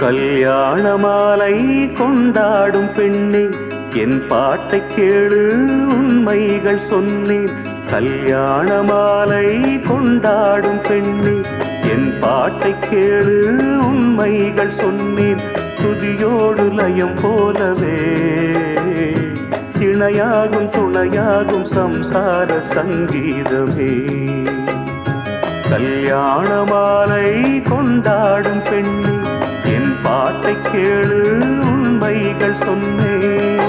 கல்யாண மாலை கொண்டாடும் பெண்ணே என் பாட்டை கேளு உண்மைகள் சொன்னேன். கல்யாண மாலை கொண்டாடும் பெண்ணே என் பாட்டை கேளு உண்மைகள் சொன்னேன். துதியோடு லயம் போலவே இணையாகும் துணையாகும் சம்சார சங்கீதமே. கல்யாண மாலை கொண்டாடும் பெண்ணே என் பாட்டை கேளு உண்மைகள் சொன்னேன்.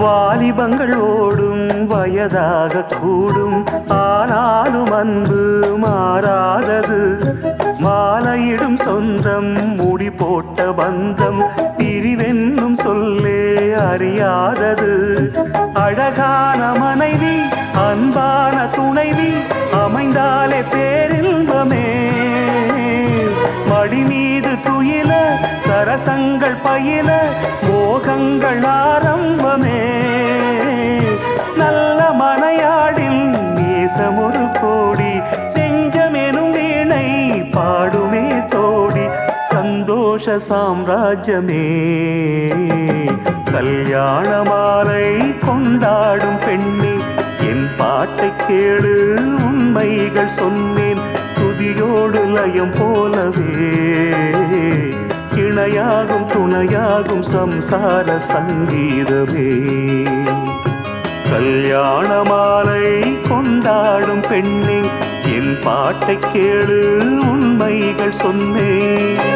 வாலிபங்கள் ஓடும் வயதாக கூடும், ஆனாலும் அன்பு மாறாதது. மாலையிடும் சொந்தம் முடி போட்ட பந்தம் பிரிவென்னும் சொல்லே அறியாதது. அழகான மனைவி அன்பான துணைவி அமைந்தாலே பேரின்பமே. மடி மீது துயில சரசங்கள் பயில மோகங்கள் ஆரம்பமே. நல்ல மனையாடில் நேசமொரு கோடி செஞ்சமெனும் வீணை பாடுமே தோடி சந்தோஷ சாம்ராஜ்யமே. கல்யாண மாலை கொண்டாடும் பெண்ணே என் பாட்டை கேளு உண்மைகள் சொன்னேன். துதியோடு லயம் போலவே இணையாகும் துணையாகும் சம்சார சங்கீதமே. கல்யாண மாலை கொண்டாடும் பெண்ணே என் பாட்டை கேளு உண்மைகள் சொன்னேன்.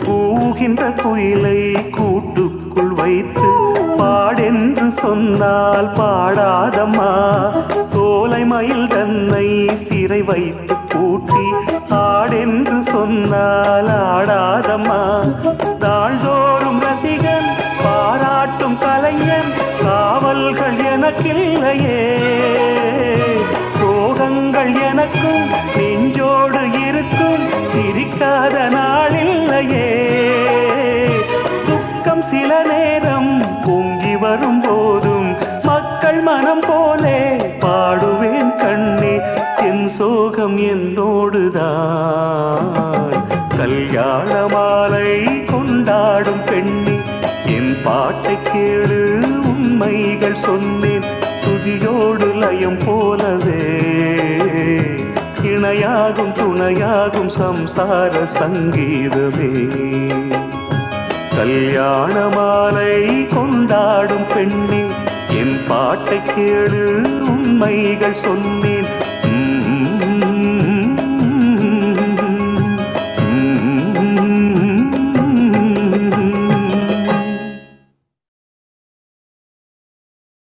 கூகின்ற குயிலை கூட்டுக்குள் வைத்து பாடென்று சொன்னால் பாடாதம்மா. சோலை மயில் தன்னை சிறை வைத்து பூட்டி ஆடென்று சொன்னால் ஆடாதம்மா. தாழ்தோறும் ரசிகன் பாராட்டும் கலைஞன் காவல்கள் எனக்கில்லையே. சோகங்கள் எனக்கும் நெஞ்சோடு இருக்கும் சிரிக்காத நாளில்லையே. துக்கம் சில நேரம் பொங்கி வரும் போதும் மக்கள் மனம் போலே பாடுவேன் கண்ணே. என் சோகம் என்னோடுதான். கல்யாண மாலை கொண்டாடும் பெண்ணே என் பாட்டை கேளு உண்மைகள் சொன்னேன். துதியோடு லயம் போலவே இணையாகும் துணையாகும் சம்சார சங்கீதமே. கல்யாண மாலை கொண்டாடும் பெண்ணே என் பாட்டை கேளு உண்மைகள் சொன்னேன்.